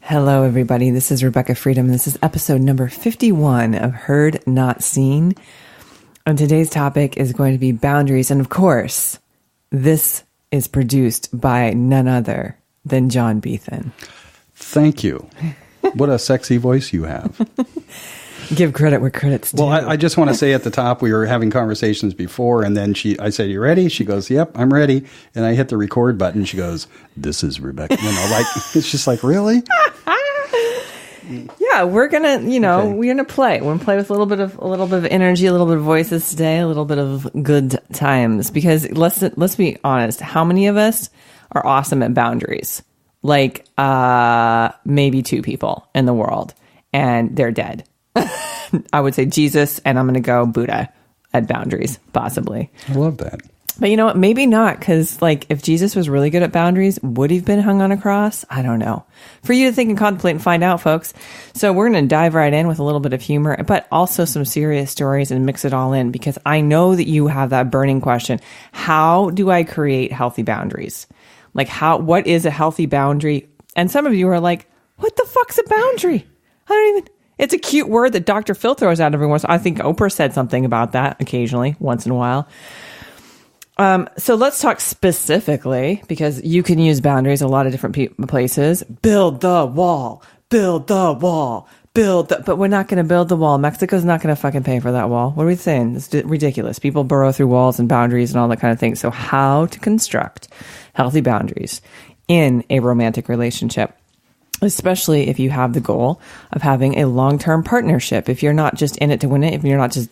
Hello, everybody. This is Rebekah Freedom. This is episode number 51 of Heard Not Seen. And today's topic is going to be boundaries. And of course, this is produced by none other than John Beethan. Thank you. What a sexy voice you have. Give credit where credit's due. Well, I just want to say at the top, we were having conversations before, and then I said, "You ready?" She goes, "Yep, I'm ready." And I hit the record button. She goes, "This is Rebekah." It's just like, really? Yeah, we're gonna, we're gonna play. We're gonna play with a little bit of energy, a little bit of voices today, a little bit of good times. Because let's be honest, how many of us are awesome at boundaries? Like, maybe 2 people in the world, and they're dead. I would say Jesus, and I'm going to go Buddha at boundaries, possibly. I love that. But you know what? Maybe not, because if Jesus was really good at boundaries, would he have been hung on a cross? I don't know. For you to think and contemplate and find out, folks. So we're going to dive right in with a little bit of humor, but also some serious stories and mix it all in, because I know that you have that burning question. How do I create healthy boundaries? What is a healthy boundary? And some of you are like, what the fuck's a boundary? It's a cute word that Dr. Phil throws out every once. I think Oprah said something about that occasionally, once in a while. So let's talk specifically, because you can use boundaries a lot of different places. Build the wall, but we're not going to build the wall. Mexico's not going to fucking pay for that wall. What are we saying? It's ridiculous. People burrow through walls and boundaries and all that kind of thing. So how to construct healthy boundaries in a romantic relationship, especially if you have the goal of having a long-term partnership. If you're not just in it to win it, if you're not just,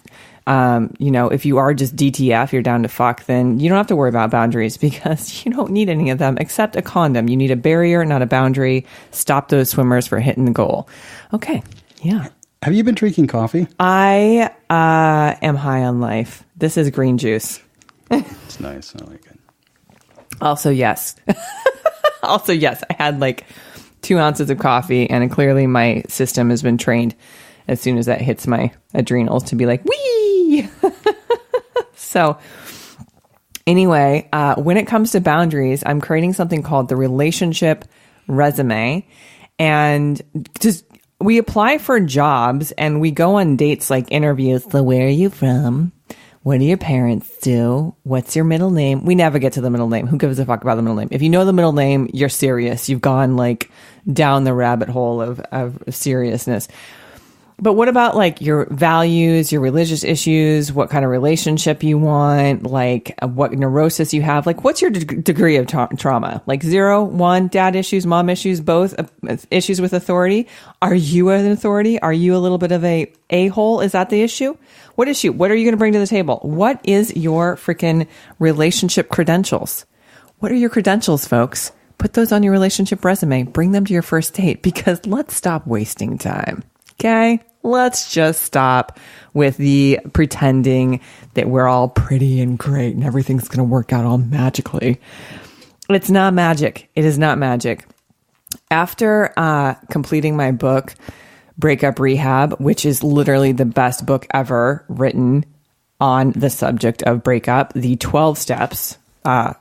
if you are just DTF, you're down to fuck, then you don't have to worry about boundaries, because you don't need any of them except a condom. You need a barrier, not a boundary. Stop those swimmers for hitting the goal. Okay. Yeah. Have you been drinking coffee? I am high on life. This is green juice. It's nice. I like it. Also, yes. I had 2 ounces of coffee, and clearly my system has been trained as soon as that hits my adrenals to be like, wee! So anyway, when it comes to boundaries, I'm creating something called the relationship resume. And we apply for jobs and we go on dates like interviews. So where are you from? What do your parents do? What's your middle name? We never get to the middle name. Who gives a fuck about the middle name? If you know the middle name, you're serious. You've gone down the rabbit hole of seriousness. But what about your values, your religious issues, what kind of relationship you want, what neurosis you have? What's your degree of trauma? 0, 1, dad issues, mom issues, both issues with authority? Are you an authority? Are you a little bit of a-hole? Is that the issue? What issue? What are you going to bring to the table? What is your freaking relationship credentials? What are your credentials, folks? Put those on your relationship resume. Bring them to your first date, because let's stop wasting time. Okay? Let's just stop with the pretending that we're all pretty and great and everything's going to work out all magically. It's not magic. It is not magic. After completing my book, Breakup, Rehab, which is literally the best book ever written on the subject of breakup, the 12 steps,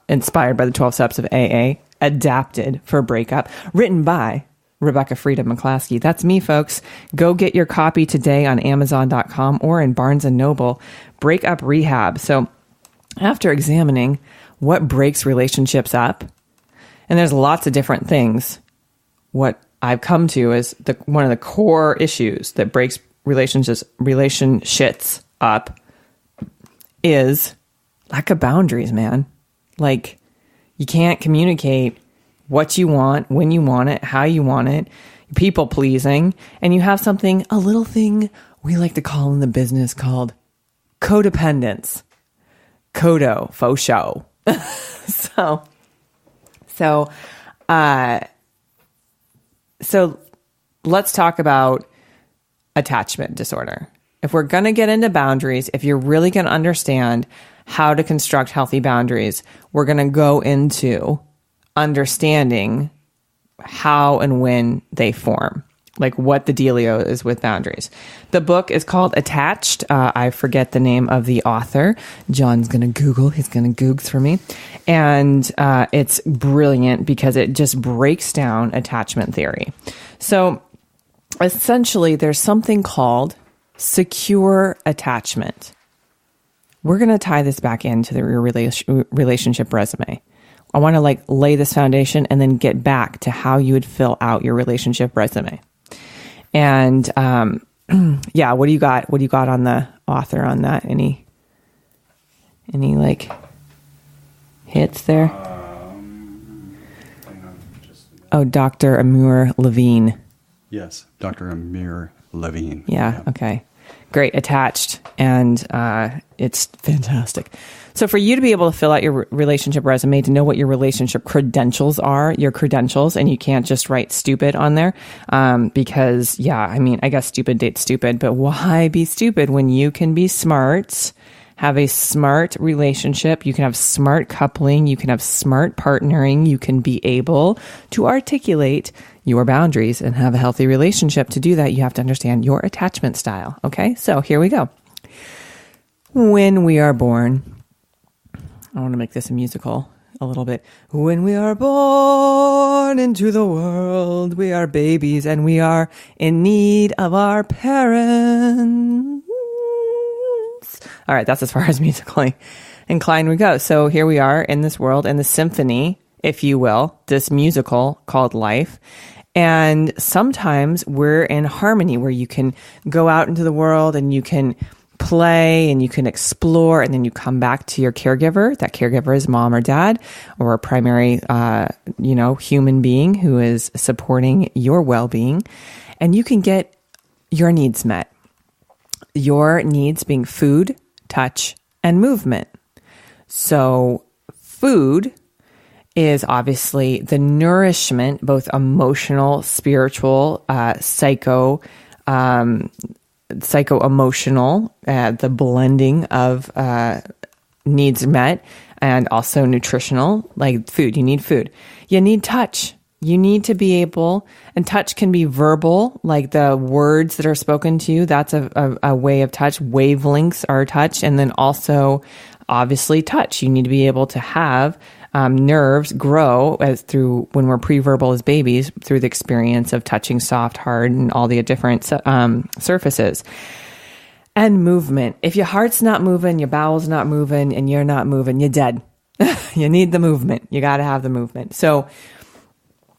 inspired by the 12 steps of AA, adapted for breakup, written by Rebekah Freedom McClaskey. That's me, folks. Go get your copy today on Amazon.com or in Barnes & Noble. Breakup, Rehab. So after examining what breaks relationships up, and there's lots of different things, what I've come to is one of the core issues that breaks relationships up is lack of boundaries, man. You can't communicate what you want, when you want it, how you want it, people pleasing, and you have a little thing we like to call in the business called codependence. Codo, faux show. So let's talk about attachment disorder. If we're going to get into boundaries, if you're really going to understand how to construct healthy boundaries, we're going to go into understanding how and when they form. like what the dealio is with boundaries. The book is called Attached. I forget the name of the author. John's going to Google. He's going to Googs for me. And it's brilliant because it just breaks down attachment theory. So essentially, there's something called secure attachment. We're going to tie this back into the relationship resume. I want to like lay this foundation and then get back to how you would fill out your relationship resume. And yeah, what do you got? What do you got on the author on that? Any like hits there? Oh, Dr. Amir Levine. Yes, Dr. Amir Levine. Yeah. Okay. Great. Attached. And it's fantastic. So for you to be able to fill out your relationship resume, to know what your relationship credentials are, your credentials, and you can't just write stupid on there because, yeah, I mean, I guess stupid dates stupid, but why be stupid when you can be smart, have a smart relationship, you can have smart coupling, you can have smart partnering, you can be able to articulate your boundaries and have a healthy relationship. To do that, you have to understand your attachment style. Okay, so here we go. When we are born, I want to make this a musical a little bit. When we are born into the world, we are babies and we are in need of our parents. All right, that's as far as musically inclined we go. So here we are in this world, in the symphony, if you will, this musical called life. And sometimes we're in harmony where you can go out into the world and you can play and you can explore, and then you come back to your caregiver. That caregiver is mom or dad or a primary, human being who is supporting your well-being, and you can get your needs met. Your needs being food, touch, and movement. So food is obviously the nourishment, both emotional, spiritual, psycho-emotional, the blending of needs met, and also nutritional, like food. You need food. You need touch. You need to be able, and touch can be verbal, like the words that are spoken to you. That's a way of touch. Wavelengths are touch. And then also, obviously, touch. You need to be able to have nerves grow through when we're pre-verbal as babies through the experience of touching soft, hard, and all the different surfaces. And movement. If your heart's not moving, your bowel's not moving, and you're not moving, you're dead. You need the movement. You got to have the movement. So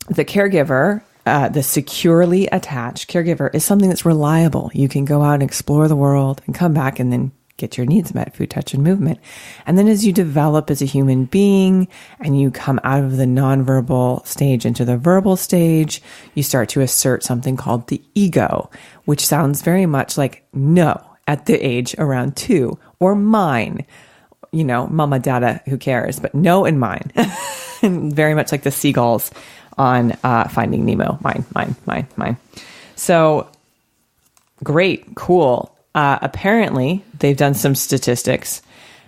the caregiver, the securely attached caregiver, is something that's reliable. You can go out and explore the world and come back and then get your needs met, food, touch, and movement. And then as you develop as a human being and you come out of the nonverbal stage into the verbal stage, you start to assert something called the ego, which sounds very much like no at the age around 2, or mine, mama, dada, who cares, but no and mine. And very much like the seagulls on Finding Nemo, mine. So great, cool. Apparently, they've done some statistics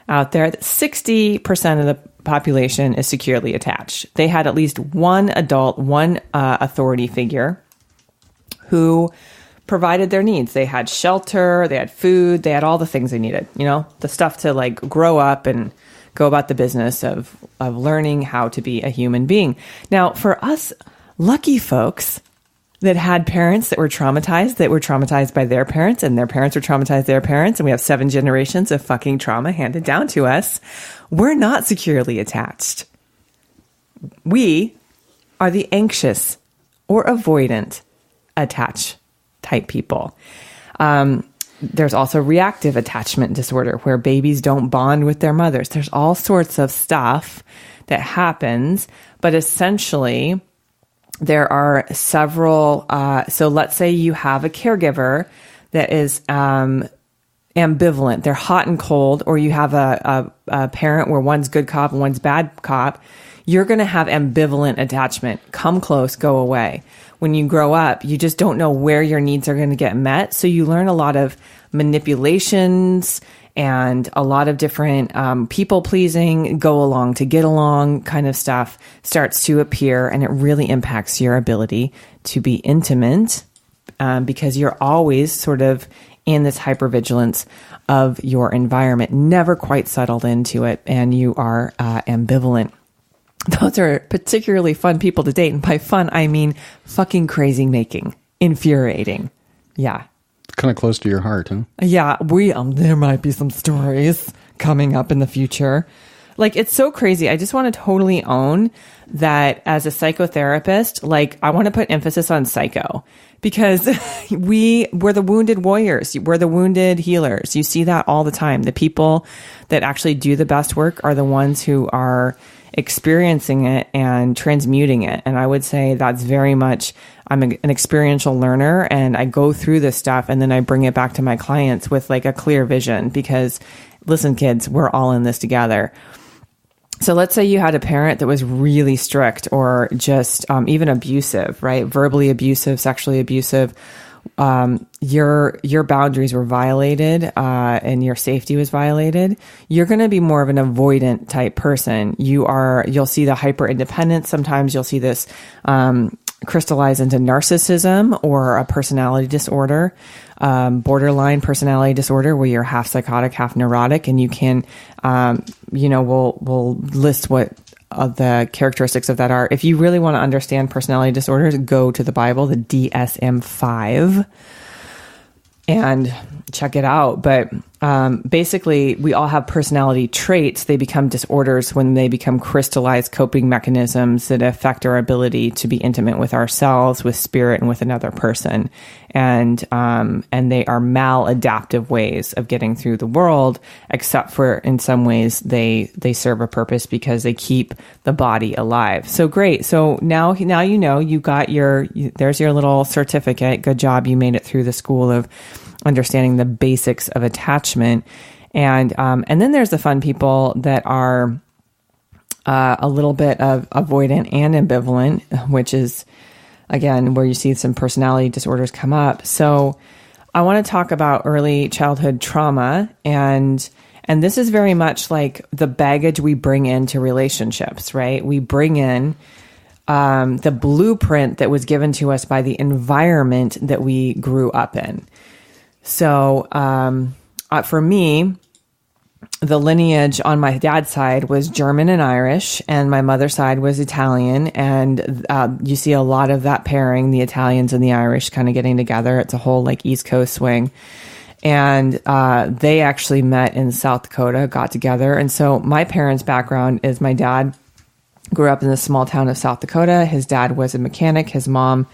out there that 60% of the population is securely attached. They had at least one adult, one authority figure who provided their needs. They had shelter, they had food, they had all the things they needed, the stuff to like grow up and go about the business of learning how to be a human being. Now, for us lucky folks that had parents that were traumatized by their parents, and their parents were traumatized their parents, and we have 7 generations of fucking trauma handed down to us, we're not securely attached. We are the anxious or avoidant attached type people. There's also reactive attachment disorder where babies don't bond with their mothers. There's all sorts of stuff that happens, but essentially there are several. So let's say you have a caregiver that is ambivalent. They're hot and cold, or you have a parent where one's good cop and one's bad cop. You're going to have ambivalent attachment. Come close, go away. When you grow up, you just don't know where your needs are going to get met. So you learn a lot of manipulations and a lot of different people pleasing, go along to get along kind of stuff starts to appear, and it really impacts your ability to be intimate because you're always sort of in this hypervigilance of your environment, never quite settled into it, and you are ambivalent. Those are particularly fun people to date. And by fun, I mean fucking crazy making, infuriating. Yeah. Kind of close to your heart, huh? Yeah. There might be some stories coming up in the future. Like, it's so crazy. I just want to totally own that as a psychotherapist. Like, I want to put emphasis on psycho, because we're the wounded warriors. We're the wounded healers. You see that all the time. The people that actually do the best work are the ones who are experiencing it and transmuting it. And I would say that's very much, I'm an experiential learner, and I go through this stuff and then I bring it back to my clients with like a clear vision, because listen, kids, we're all in this together. So let's say you had a parent that was really strict, or just even abusive, right? Verbally abusive, sexually abusive. Your boundaries were violated, and your safety was violated. You're going to be more of an avoidant type person. You'll see the hyper independence. Sometimes you'll see this crystallize into narcissism or a personality disorder, borderline personality disorder, where you're half psychotic, half neurotic, and you can, we'll list what the characteristics of that are. If you really want to understand personality disorders, go to the Bible, the DSM-5, and check it out. But basically, we all have personality traits. They become disorders when they become crystallized coping mechanisms that affect our ability to be intimate with ourselves, with spirit, and with another person. And they are maladaptive ways of getting through the world, except for in some ways they serve a purpose because they keep the body alive. So great. So now you got there's your little certificate. Good job. You made it through the school of understanding the basics of attachment. And then there's the fun people that are a little bit of avoidant and ambivalent, which is, again, where you see some personality disorders come up. So I want to talk about early childhood trauma, and this is very much like the baggage we bring into relationships, right? We bring in the blueprint that was given to us by the environment that we grew up in. So for me, the lineage on my dad's side was German and Irish, and my mother's side was Italian. And you see a lot of that pairing, the Italians and the Irish kind of getting together. It's a whole like East Coast swing. And they actually met in South Dakota, got together. And so my parents' background is my dad grew up in the small town of South Dakota. His dad was a mechanic. His mom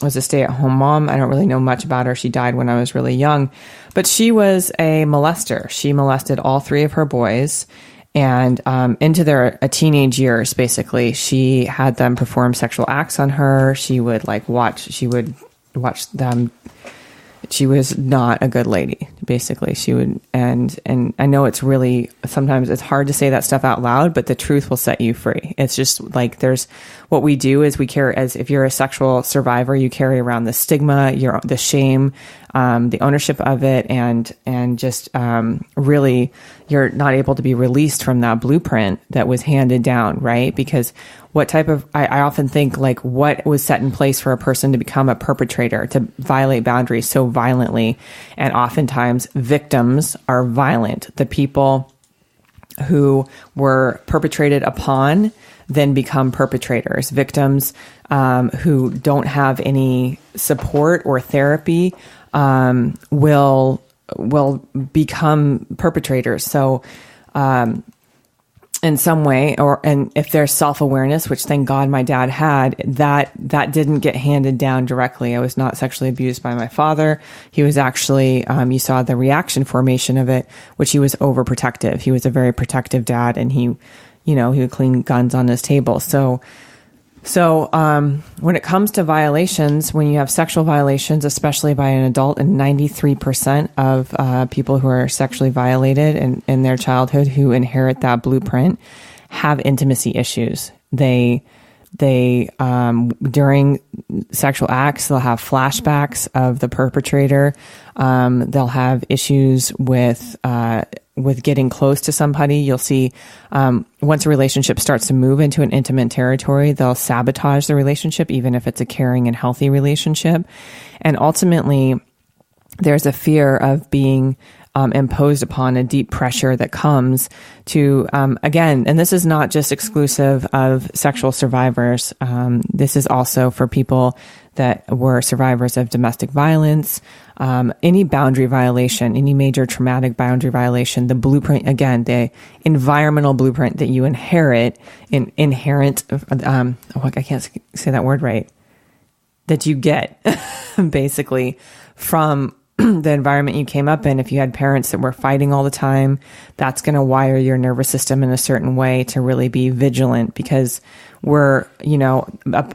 was a stay-at-home mom. I don't really know much about her. She died when I was really young, but she was a molester. She molested all three of her boys, and into their teenage years, basically, she had them perform sexual acts on her. She would watch them. She was not a good lady, basically. She would, and I know it's really, sometimes it's hard to say that stuff out loud, but the truth will set you free. It's just like, what we do is we carry, as if you're a sexual survivor, you carry around the stigma, the shame, the ownership of it, and just really, you're not able to be released from that blueprint that was handed down, right? Because I often think like what was set in place for a person to become a perpetrator, to violate boundaries so violently. And oftentimes victims are violent. The people who were perpetrated upon then become perpetrators. Victims who don't have any support or therapy will become perpetrators. So in some way, and if there's self-awareness, which thank God my dad had, that didn't get handed down directly. I was not sexually abused by my father. He was actually, you saw the reaction formation of it, which he was overprotective. He was a very protective dad, and he would clean guns on his table. So when it comes to violations, when you have sexual violations, especially by an adult, and 93% of people who are sexually violated in their childhood who inherit that blueprint have intimacy issues. They during sexual acts, they'll have flashbacks of the perpetrator. They'll have issues with with getting close to somebody. You'll see once a relationship starts to move into an intimate territory, they'll sabotage the relationship, even if it's a caring and healthy relationship. And ultimately, there's a fear of being imposed upon, a deep pressure that comes to, again, and this is not just exclusive of sexual survivors. This is also for people that were survivors of domestic violence, any boundary violation, any major traumatic boundary violation, the blueprint, again, the environmental blueprint that you inherit, I can't say that word right, that you get basically from the environment you came up in. If you had parents that were fighting all the time, that's going to wire your nervous system in a certain way to really be vigilant, because we're,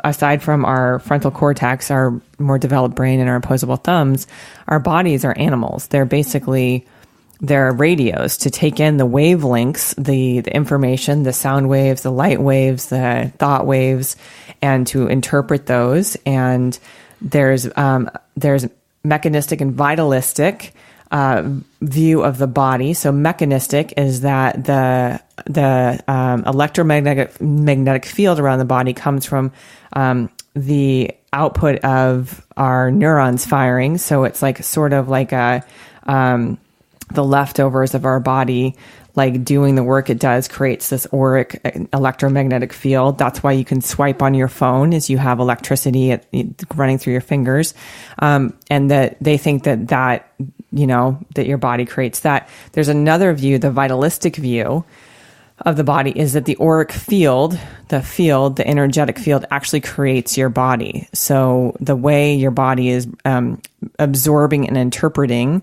aside from our frontal cortex, our more developed brain, and our opposable thumbs, our bodies are animals. They're radios to take in the wavelengths, the information, the sound waves, the light waves, the thought waves, and to interpret those. And there's mechanistic and vitalistic view of the body. So mechanistic is that the electromagnetic field around the body comes from the output of our neurons firing. So it's like sort of like the leftovers of our body, like doing the work it does, creates this auric electromagnetic field. That's why you can swipe on your phone, is you have electricity running through your fingers. And that they think that your body creates that. There's another view, the vitalistic view of the body, is that the auric field, the energetic field, actually creates your body. So the way your body is absorbing and interpreting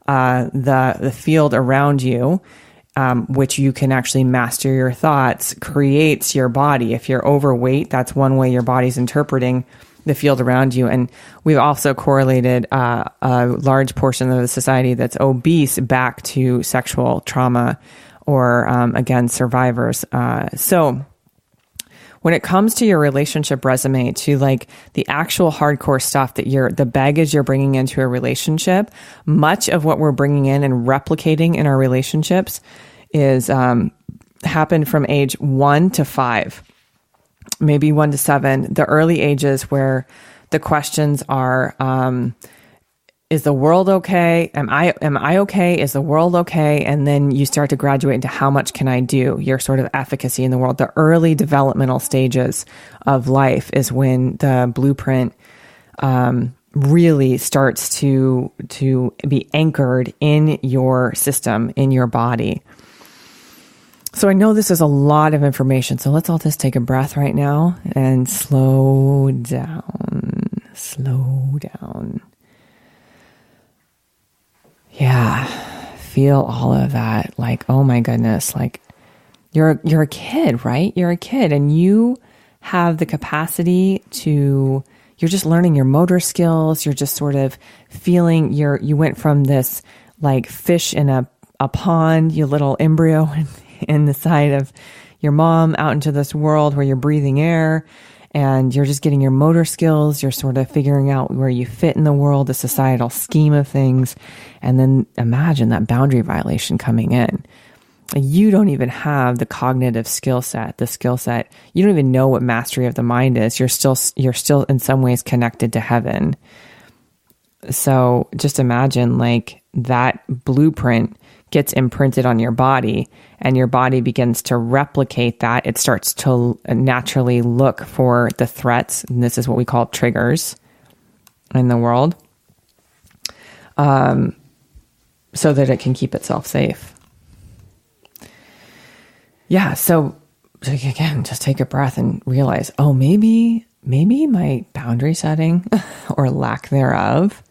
the field around you, which you can actually master your thoughts, creates your body. If you're overweight, that's one way your body's interpreting the field around you. And we've also correlated a large portion of the society that's obese back to sexual trauma or, again, survivors. So when it comes to your relationship resume, to like the actual hardcore stuff that the baggage you're bringing into a relationship, much of what we're bringing in and replicating in our relationships is happened from age 1 to 5, maybe 1 to 7, the early ages where the questions are, is the world okay? Am I okay? Is the world okay? And then you start to graduate into how much can I do? Your sort of efficacy in the world. The early developmental stages of life is when the blueprint really starts to be anchored in your system, in your body. So I know this is a lot of information. So let's all just take a breath right now and slow down. Yeah, feel all of that. Like, oh my goodness, like you're a kid, right? You're a kid, and you have the capacity to. You're just learning your motor skills. You're just sort of feeling. You went from this like fish in a pond, you little embryo in the side of your mom, out into this world where you're breathing air. And you're just getting your motor skills. You're sort of figuring out where you fit in the world, the societal scheme of things. And then imagine that boundary violation coming in. You don't even have the cognitive skill set, You don't even know what mastery of the mind is. You're still in some ways connected to heaven. So just imagine like that blueprint gets imprinted on your body, and your body begins to replicate that. It starts to naturally look for the threats, and this is what we call triggers in the world, so that it can keep itself safe. Yeah, so again, just take a breath and realize, oh, maybe my boundary setting or lack thereof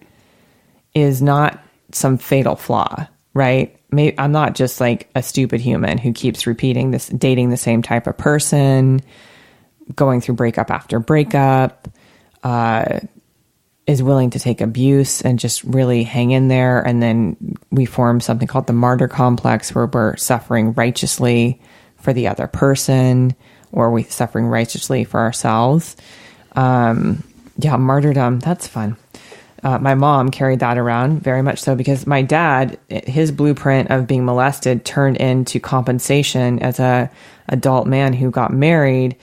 is not some fatal flaw, right? Maybe I'm not just like a stupid human who keeps dating the same type of person, going through breakup after breakup, is willing to take abuse and just really hang in there. And then we form something called the martyr complex, where we're suffering righteously for the other person, or we're suffering righteously for ourselves. Martyrdom, that's fun. my mom carried that around very much so, because my dad, his blueprint of being molested turned into compensation as a adult man who got married.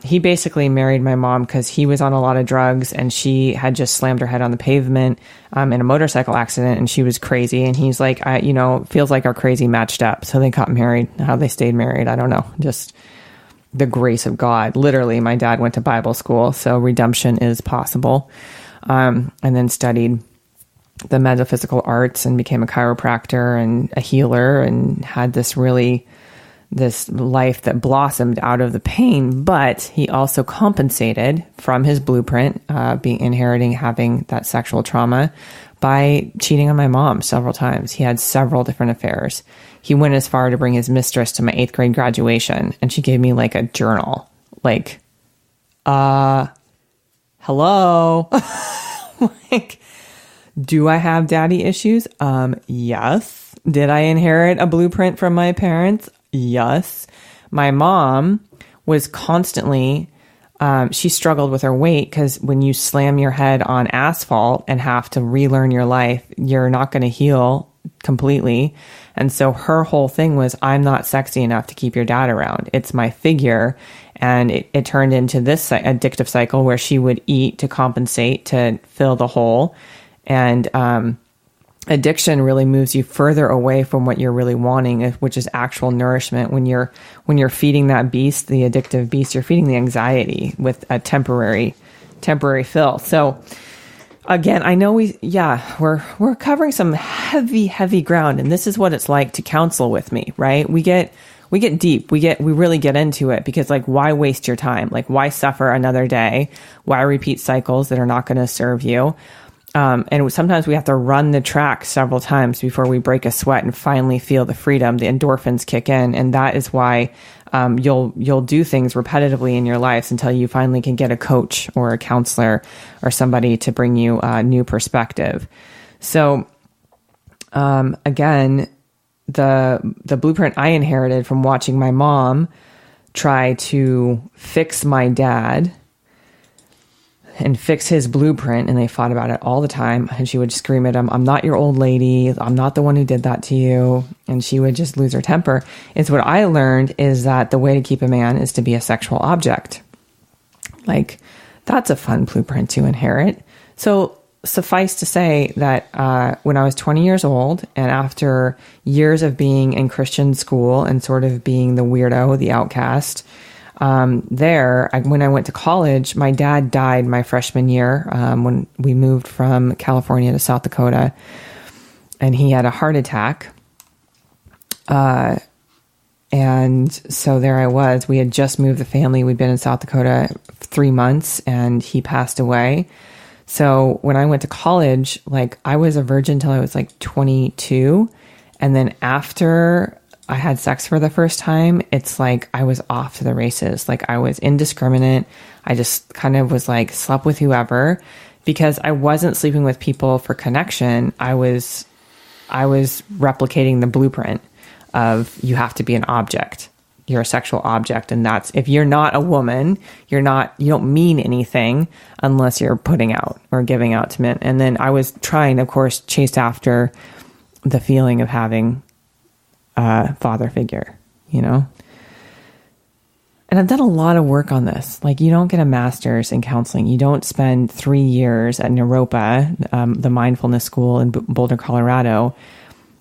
He basically married my mom because he was on a lot of drugs and she had just slammed her head on the pavement in a motorcycle accident, and she was crazy. And he's like, feels like our crazy matched up. So they got married. How they stayed married, I don't know. Just the grace of God. Literally, my dad went to Bible school, so redemption is possible. And then studied the metaphysical arts and became a chiropractor and a healer, and had this life that blossomed out of the pain. But he also compensated from his blueprint, inheriting having that sexual trauma, by cheating on my mom several times. He had several different affairs. He went as far to bring his mistress to my 8th grade graduation, and she gave me like a journal, like, hello. Like, do I have daddy issues? Yes. Did I inherit a blueprint from my parents? Yes. My mom was constantly, she struggled with her weight, because when you slam your head on asphalt and have to relearn your life, you're not going to heal completely. And so her whole thing was, I'm not sexy enough to keep your dad around. It's my figure. And it turned into this addictive cycle where she would eat to compensate, to fill the hole. And addiction really moves you further away from what you're really wanting, which is actual nourishment. When you're feeding that beast, the addictive beast, you're feeding the anxiety with a temporary fill. So again, I know we're covering some heavy ground, and this is what it's like to counsel with me, right? We get deep. We really get into it, because like, why waste your time? Like, why suffer another day? Why repeat cycles that are not going to serve you? And sometimes we have to run the track several times before we break a sweat and finally feel the freedom. The endorphins kick in. And that is why, you'll do things repetitively in your lives until you finally can get a coach or a counselor or somebody to bring you a new perspective. So, again, the blueprint I inherited from watching my mom try to fix my dad and fix his blueprint, and they fought about it all the time. And she would scream at him, I'm not your old lady. I'm not the one who did that to you. And she would just lose her temper. It's what I learned is that the way to keep a man is to be a sexual object. Like, that's a fun blueprint to inherit. So suffice to say that when I was 20 years old, and after years of being in Christian school and sort of being the weirdo, the outcast, when I went to college, my dad died my freshman year when we moved from California to South Dakota, and he had a heart attack. And so there I was. We had just moved the family. We'd been in South Dakota 3 months, and he passed away. So when I went to college, like, I was a virgin till I was like 22. And then after I had sex for the first time, it's like I was off to the races. Like, I was indiscriminate. I just kind of was like, slept with whoever, because I wasn't sleeping with people for connection. I was replicating the blueprint of, you have to be an object. You're a sexual object. And that's, if you're not a woman, you don't mean anything unless you're putting out or giving out to men. And then I was trying, of course, chase after the feeling of having a father figure, And I've done a lot of work on this. Like, you don't get a master's in counseling. You don't spend 3 years at Naropa, the mindfulness school in Boulder, Colorado,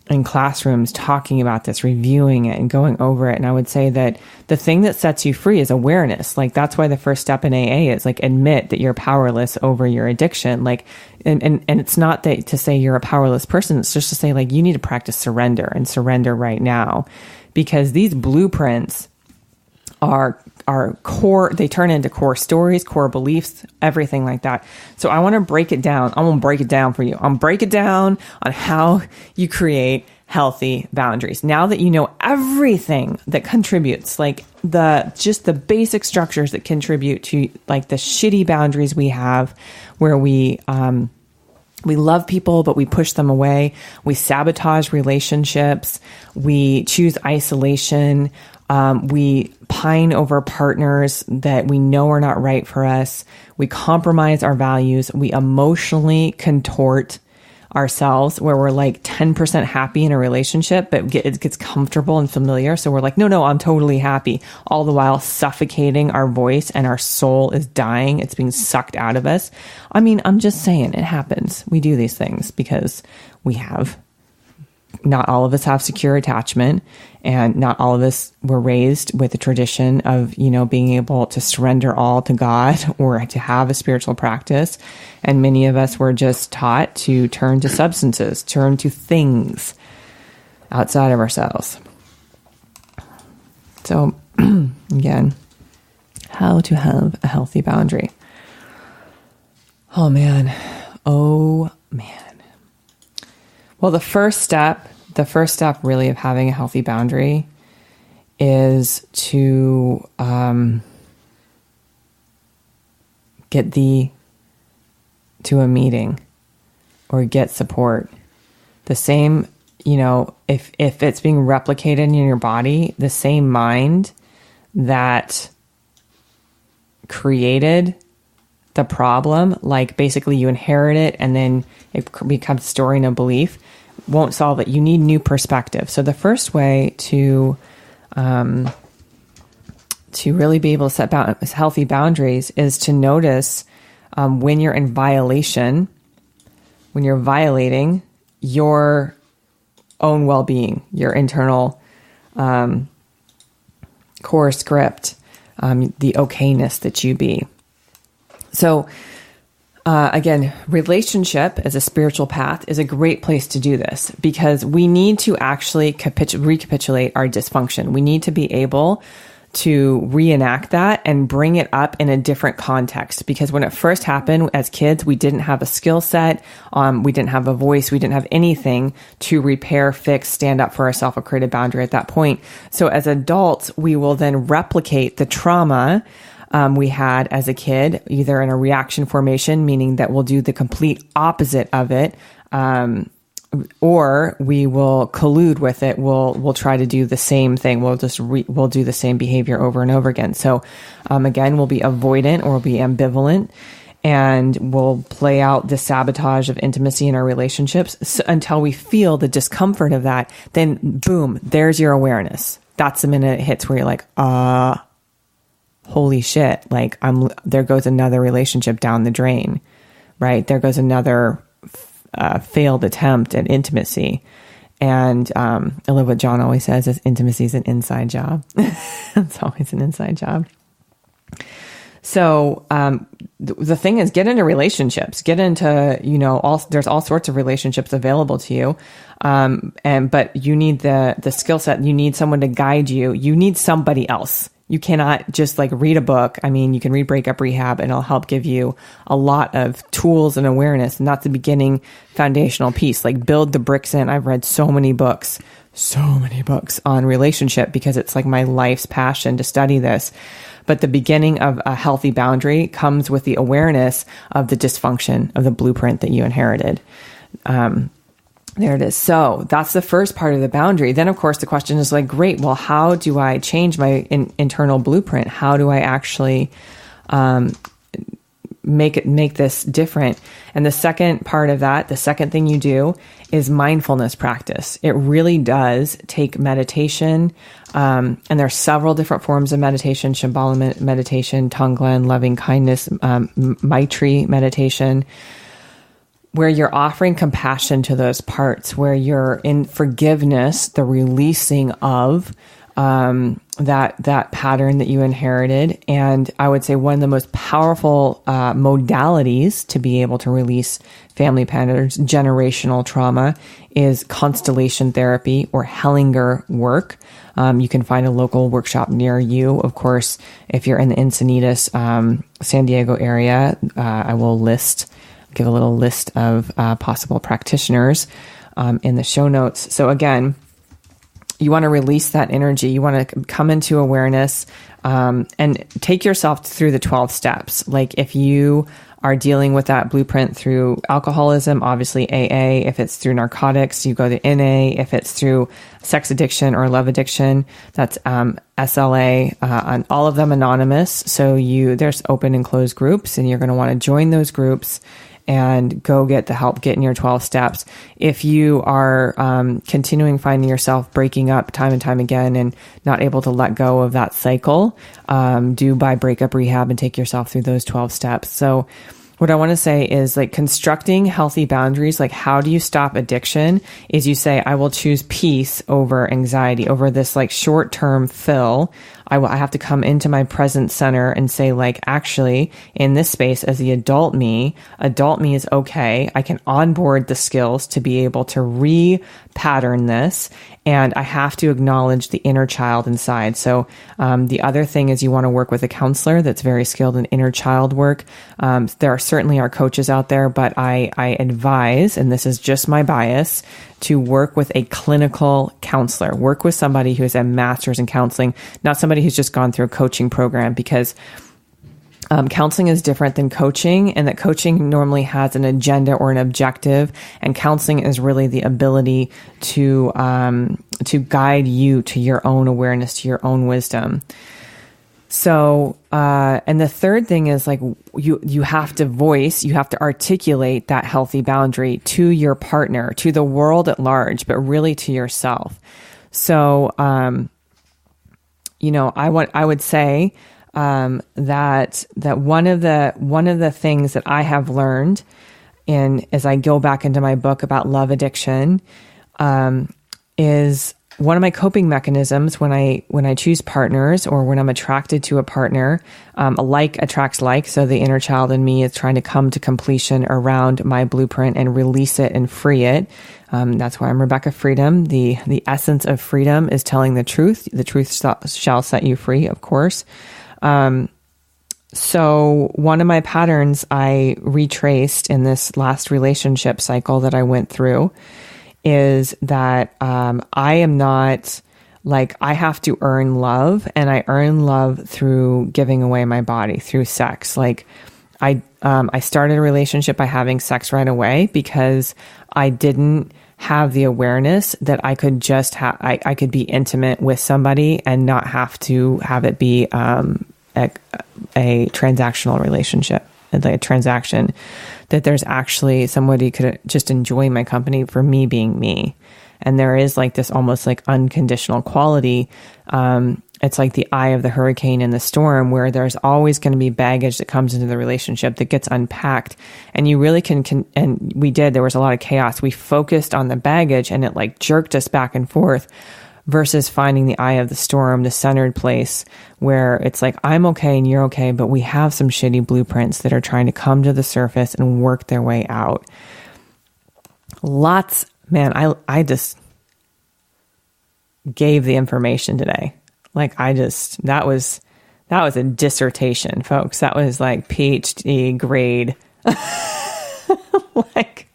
in classrooms talking about this, reviewing it and going over it. And I would say that the thing that sets you free is awareness. Like, that's why the first step in AA is like, admit that you're powerless over your addiction. Like, and it's not that to say you're a powerless person. It's just to say, like, you need to practice surrender, and surrender right now, because these blueprints are core. They turn into core stories, core beliefs, everything like that. So I want to break it down. I'm going to break it down for you. I'm break it down on how you create healthy boundaries. Now that you know everything that contributes, like the basic structures that contribute to like the shitty boundaries we have, where we love people, but we push them away. We sabotage relationships. We choose isolation. We pine over partners that we know are not right for us. We compromise our values. We emotionally contort ourselves where we're like 10% happy in a relationship, but it gets comfortable and familiar. So we're like, no, I'm totally happy. All the while suffocating our voice, and our soul is dying. It's being sucked out of us. I mean, I'm just saying it happens. We do these things because not all of us have secure attachment, and not all of us were raised with the tradition of, being able to surrender all to God or to have a spiritual practice. And many of us were just taught to turn to substances, turn to things outside of ourselves. So again, how to have a healthy boundary. Oh man. Well, the first step really of having a healthy boundary is to get to a meeting or get support. The same, if it's being replicated in your body, the same mind that created the problem, like basically you inherit it and then it becomes story, no belief, won't solve it. You need new perspective. So the first way to really be able to set healthy boundaries is to notice when you're in violation, when you're violating your own well-being, your internal core script, the okayness that you be. So again, relationship as a spiritual path is a great place to do this, because we need to actually recapitulate our dysfunction. We need to be able to reenact that and bring it up in a different context. Because when it first happened as kids, we didn't have a skill set. We didn't have a voice. We didn't have anything to repair, fix, stand up for ourselves, or create a boundary at that point. So as adults, we will then replicate the trauma we had as a kid, either in a reaction formation, meaning that we'll do the complete opposite of it, or we will collude with it. We'll try to do the same thing. We'll do the same behavior over and over again. So, again, we'll be avoidant or we'll be ambivalent, and we'll play out the sabotage of intimacy in our relationships until we feel the discomfort of that. Then boom, there's your awareness. That's the minute it hits where you're like, holy shit, like there goes another relationship down the drain, right? There goes another failed attempt at intimacy. And I love what John always says is intimacy is an inside job. It's always an inside job. So the thing is, get into relationships, get into, there's all sorts of relationships available to you. But you need the skill set. You need someone to guide you. You need somebody else. You cannot just like read a book. I mean, you can read Breakup, Rehab, and it'll help give you a lot of tools and awareness. And that's the beginning foundational piece. Like build the bricks in. I've read so many books on relationship because it's like my life's passion to study this. But the beginning of a healthy boundary comes with the awareness of the dysfunction of the blueprint that you inherited. There it is. So that's the first part of the boundary. Then, of course, the question is like, great, well, how do I change my internal blueprint? How do I actually make this different? And the second part of that, the second thing you do is mindfulness practice. It really does take meditation. And there are several different forms of meditation: Shambhala meditation, Tonglen, loving kindness, Maitri meditation, where you're offering compassion to those parts, where you're in forgiveness, the releasing of that pattern that you inherited. And I would say one of the most powerful modalities to be able to release family patterns, generational trauma, is constellation therapy or Hellinger work. You can find a local workshop near you. Of course, if you're in the Encinitas, San Diego area, I will give a little list of possible practitioners in the show notes. So again, you want to release that energy. You want to come into awareness and take yourself through the 12 steps. Like if you are dealing with that blueprint through alcoholism, obviously AA. If it's through narcotics, you go to NA. If it's through sex addiction or love addiction. That's SLA, on all of them anonymous. So there's open and closed groups, and you're going to want to join those groups and go get the help, get in your 12 steps. If you are continuing finding yourself breaking up time and time again and not able to let go of that cycle, do buy Breakup Rehab and take yourself through those 12 steps. So what I want to say is, like, constructing healthy boundaries, like how do you stop addiction, is you say, I will choose peace over anxiety, over this like short-term fill. I have to come into my present center and say, like, actually in this space as the adult me is okay. I can onboard the skills to be able to re-pattern this. And I have to acknowledge the inner child inside. So the other thing is you want to work with a counselor that's very skilled in inner child work. There are certainly are coaches out there, but I advise, and this is just my bias, to work with a clinical counselor. Work with somebody who has a master's in counseling, not somebody who's just gone through a coaching program, because counseling is different than coaching, and that coaching normally has an agenda or an objective, and counseling is really the ability to guide you to your own awareness, to your own wisdom. So, and the third thing is, like, you have to articulate that healthy boundary to your partner, to the world at large, but really to yourself. So, I would say, that one of the things that I have learned as I go back into my book about love addiction, is one of my coping mechanisms when I choose partners, or when I'm attracted to a partner, like attracts like. So the inner child in me is trying to come to completion around my blueprint and release it and free it. That's why I'm Rebekah Freedom. The essence of freedom is telling the truth. The truth shall set you free, of course. So one of my patterns I retraced in this last relationship cycle that I went through is that I am not, like, I have to earn love, and I earn love through giving away my body, through sex. Like, I started a relationship by having sex right away because I didn't have the awareness that I could just I could be intimate with somebody and not have to have it be a transactional relationship, like a transaction, that there's actually somebody could just enjoy my company for me being me. And there is like this almost like unconditional quality. It's like the eye of the hurricane in the storm, where there's always going to be baggage that comes into the relationship that gets unpacked. And you really and there was a lot of chaos. We focused on the baggage, and it like jerked us back and forth, versus finding the eye of the storm, the centered place where it's like, I'm okay and you're okay, but we have some shitty blueprints that are trying to come to the surface and work their way out. Man, I just gave the information today. Like, that was a dissertation, folks. That was like PhD grade. Like,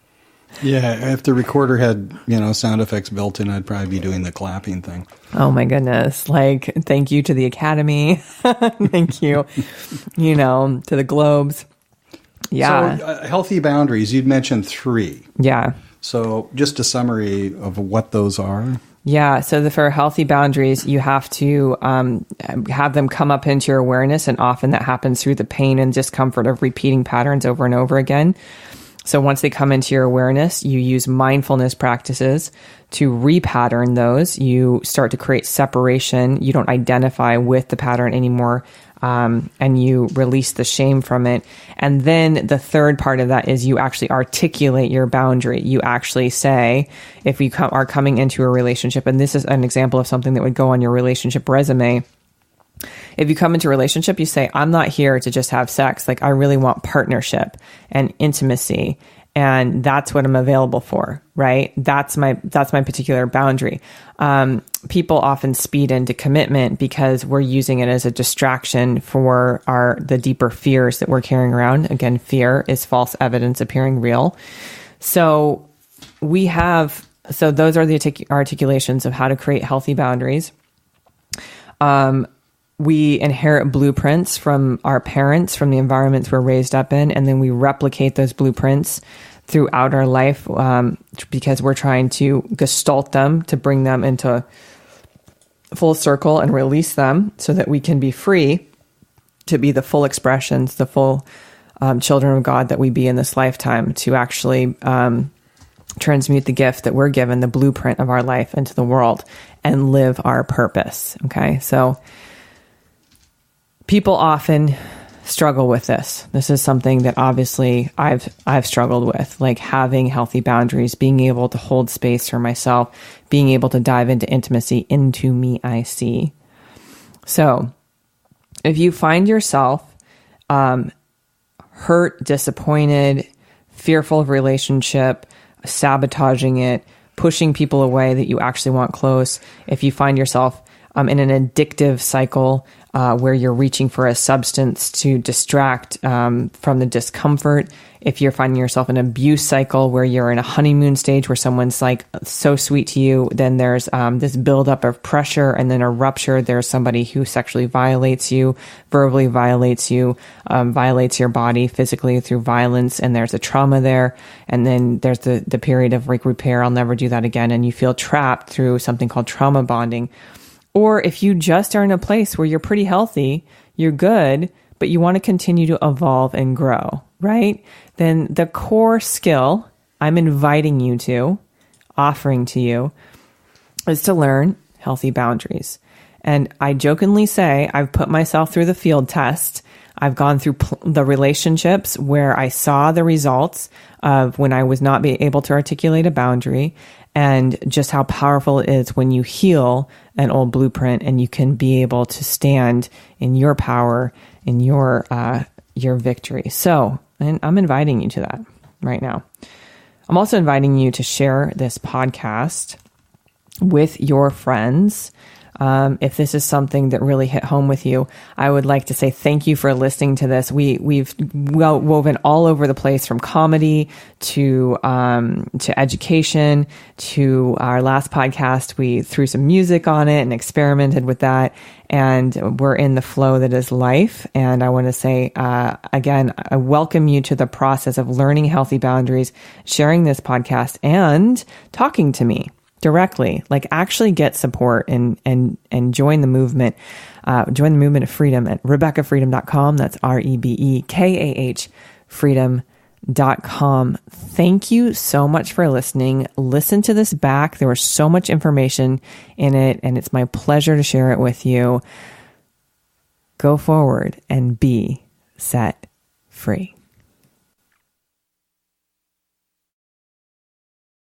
yeah, if the recorder had, sound effects built in, I'd probably be doing the clapping thing. Oh my goodness. Like, thank you to the Academy. Thank you, to the Globes. Yeah. So healthy boundaries, you'd mentioned 3. Yeah. So just a summary of what those are. Yeah. So for healthy boundaries, you have to have them come up into your awareness. And often that happens through the pain and discomfort of repeating patterns over and over again. So once they come into your awareness, you use mindfulness practices to repattern those. You start to create separation. You don't identify with the pattern anymore, and you release the shame from it. And then the third part of that is you actually articulate your boundary. You actually say, if you are coming into a relationship, and this is an example of something that would go on your relationship resume. If you come into a relationship, you say, I'm not here to just have sex. Like, I really want partnership and intimacy. And that's what I'm available for, right? That's my particular boundary. People often speed into commitment because we're using it as a distraction for the deeper fears that we're carrying around. Again, fear is false evidence appearing real. So those are the articulations of how to create healthy boundaries. We inherit blueprints from our parents, from the environments we're raised up in, and then we replicate those blueprints throughout our life, because we're trying to gestalt them, to bring them into full circle and release them so that we can be free to be the full expressions, the full children of God that we be in this lifetime, to actually transmute the gift that we're given, the blueprint of our life, into the world and live our purpose. Okay. So people often struggle with this. This is something that obviously I've struggled with, like having healthy boundaries, being able to hold space for myself, being able to dive into intimacy, into me I see. So if you find yourself hurt, disappointed, fearful of relationship, sabotaging it, pushing people away that you actually want close, if you find yourself in an addictive cycle where you're reaching for a substance to distract from the discomfort, if you're finding yourself in an abuse cycle where you're in a honeymoon stage where someone's like so sweet to you, then there's this buildup of pressure and then a rupture. There's somebody who sexually violates you, verbally violates you, violates your body physically through violence, and there's a trauma there. And then there's the period of like repair. I'll never do that again. And you feel trapped through something called trauma bonding. Or if you just are in a place where you're pretty healthy, you're good, but you want to continue to evolve and grow, right? Then the core skill I'm inviting you to, offering to you, is to learn healthy boundaries. And I jokingly say I've put myself through the field test. I've gone through the relationships where I saw the results of when I was not able to articulate a boundary, and just how powerful it is when you heal an old blueprint and you can be able to stand in your power, in your victory. So, and I'm inviting you to that right now. I'm also inviting you to share this podcast with your friends. If this is something that really hit home with you, I would like to say thank you for listening to this. We've woven all over the place, from comedy to education to our last podcast. We threw some music on it and experimented with that, and we're in the flow that is life. And I want to say, again, I welcome you to the process of learning healthy boundaries, sharing this podcast, and talking to me directly. Like, actually get support and join the movement. Join the movement of freedom at RebekahFreedom.com. That's REBEKAH freedom.com. Thank you so much for listening. Listen to this back. There was so much information in it, and it's my pleasure to share it with you. Go forward and be set free.